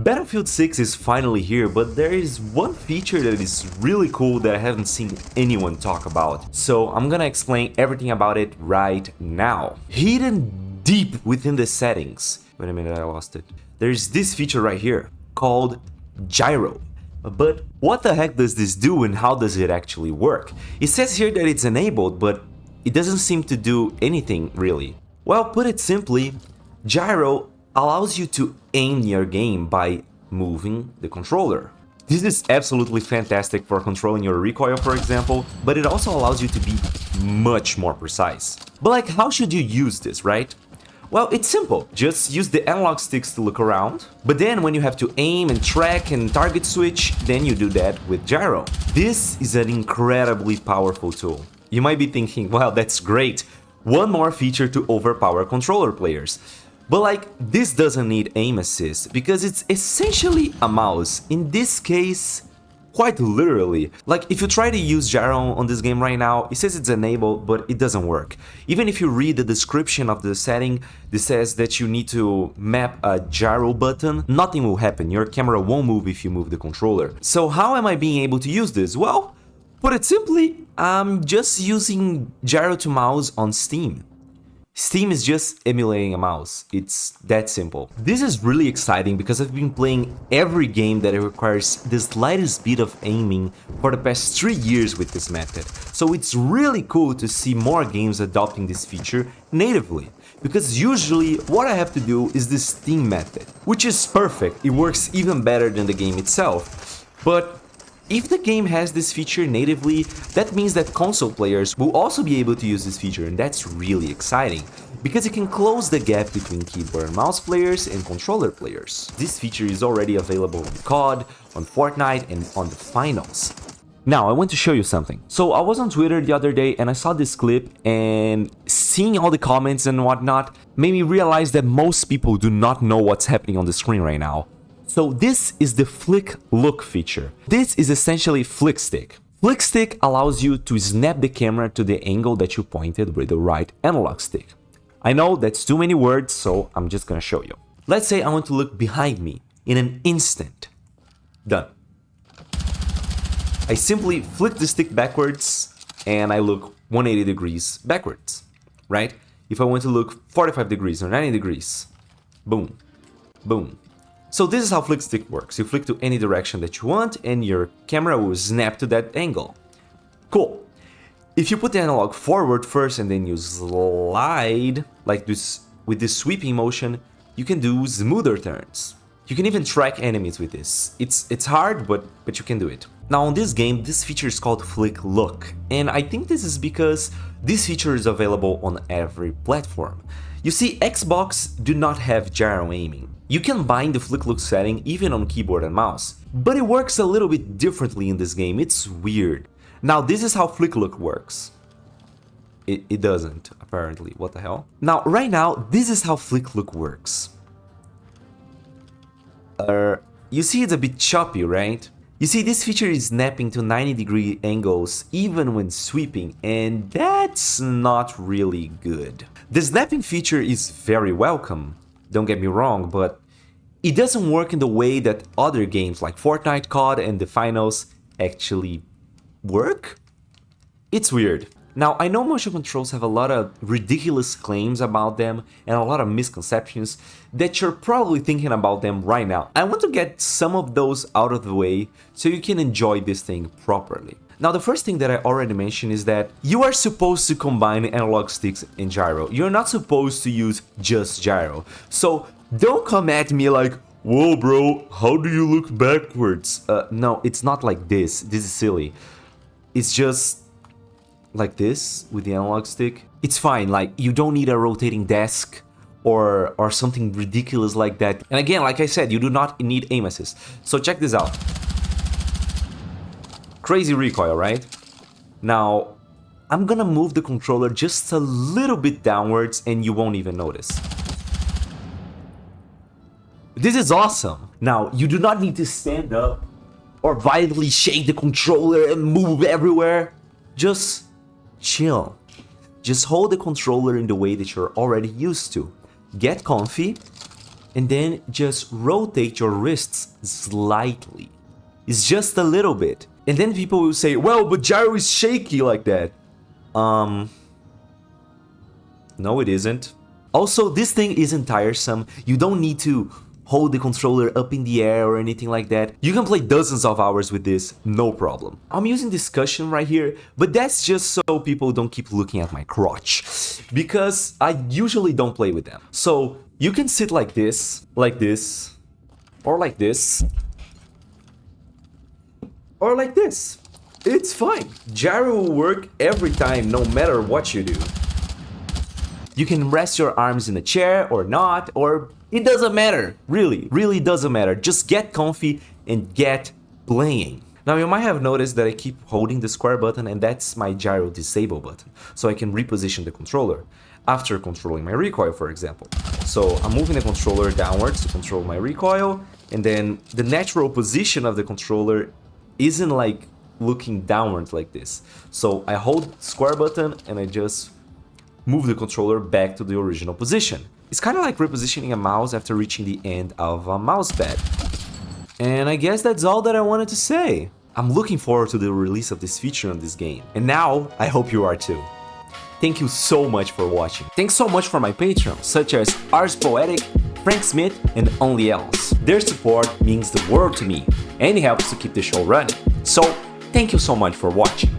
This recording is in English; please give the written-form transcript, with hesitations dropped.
Battlefield 6 is finally here, but there is one feature that is really cool that I haven't seen anyone talk about. So I'm gonna explain everything about it right now. Hidden deep within the settings. Wait a minute, I lost it. There's this feature right here called Gyro. But what the heck does this do and how does it actually work? It says here that it's enabled, but it doesn't seem to do anything really. Well, put it simply, Gyro allows you to aim your game by moving the controller. This is absolutely fantastic for controlling your recoil, for example, but it also allows you to be much more precise. But like, how should you use this, right? Well, it's simple. Just use the analog sticks to look around, but then when you have to aim and track and target switch, then you do that with Gyro. This is an incredibly powerful tool. You might be thinking, wow, that's great. One more feature to overpower controller players. But like, this doesn't need aim assist because it's essentially a mouse. In this case, quite literally. Like, if you try to use Gyro on this game right now, it says it's enabled, but it doesn't work. Even if you read the description of the setting, it says that you need to map a Gyro button, nothing will happen. Your camera won't move if you move the controller. So how am I being able to use this? Well, put it simply, I'm just using Gyro to mouse on Steam. Steam is just emulating a mouse. It's that simple. This is really exciting because I've been playing every game that requires the slightest bit of aiming for the past 3 years with this method. So it's really cool to see more games adopting this feature natively. Because usually what I have to do is the Steam method, which is perfect. It works even better than the game itself. But if the game has this feature natively, that means that console players will also be able to use this feature, and that's really exciting, because it can close the gap between keyboard and mouse players and controller players. This feature is already available on COD, on Fortnite, and on the finals. Now, I want to show you something. So I was on Twitter the other day and I saw this clip, and seeing all the comments and whatnot made me realize that most people do not know what's happening on the screen right now. So this is the Flick Look feature. This is essentially FlickStick. FlickStick allows you to snap the camera to the angle that you pointed with the right analog stick. I know that's too many words, so I'm just gonna show you. Let's say I want to look behind me in an instant. Done. I simply flick the stick backwards and I look 180 degrees backwards, right? If I want to look 45 degrees or 90 degrees, boom, boom. So this is how FlickStick works. You flick to any direction that you want and your camera will snap to that angle. Cool. If you put the analog forward first and then you slide like this with this sweeping motion, you can do smoother turns. You can even track enemies with this. It's hard, but you can do it. Now on this game, this feature is called Flick Look, and I think this is because this feature is available on every platform. You see, Xbox do not have gyro aiming. You can bind the Flick Look setting even on keyboard and mouse, but it works a little bit differently in this game. It's weird. Now this is how Flick Look works. It doesn't, apparently. What the hell? Now, right now, this is how Flick Look works. You see it's a bit choppy, right? You see, this feature is snapping to 90-degree angles even when sweeping, and that's not really good. The snapping feature is very welcome, don't get me wrong, but it doesn't work in the way that other games like Fortnite, COD, and the finals actually work? It's weird. Now, I know motion controls have a lot of ridiculous claims about them and a lot of misconceptions that you're probably thinking about them right now. I want to get some of those out of the way so you can enjoy this thing properly. Now, the first thing that I already mentioned is that you are supposed to combine analog sticks and gyro. You're not supposed to use just gyro. So don't come at me like, whoa bro, how do you look backwards? No, it's not like this. This is silly. It's just like this with the analog stick. It's fine, like you don't need a rotating desk or something ridiculous like that. And again, like I said, you do not need aim assist. So check this out. Crazy recoil, right? Now, I'm gonna move the controller just a little bit downwards and you won't even notice. This is awesome. Now, you do not need to stand up or violently shake the controller and move everywhere. Just chill. Just hold the controller in the way that you're already used to. Get comfy and then just rotate your wrists slightly. It's just a little bit. And then people will say, well, but gyro is shaky like that. No, it isn't. Also, this thing isn't tiresome. You don't need to hold the controller up in the air or anything like that. You can play dozens of hours with this, no problem. I'm using discussion right here, but that's just so people don't keep looking at my crotch, because I usually don't play with them. So you can sit like this, or like this, or like this. It's fine. Gyro will work every time, no matter what you do. You can rest your arms in a chair or not, or it doesn't matter. Really doesn't matter. Just get comfy and get playing. Now you might have noticed that I keep holding the square button, and that's my gyro disable button, so I can reposition the controller after controlling my recoil, for example. So I'm moving the controller downwards to control my recoil, and then the natural position of the controller isn't like looking downwards like this. So I hold square button and I just move the controller back to the original position. It's kind of like repositioning a mouse after reaching the end of a mouse pad. And I guess that's all that I wanted to say. I'm looking forward to the release of this feature on this game. And now, I hope you are too. Thank you so much for watching. Thanks so much for my patrons, such as Ars Poetic, Frank Smith, and Only Else. Their support means the world to me, and it helps to keep the show running. So, thank you so much for watching.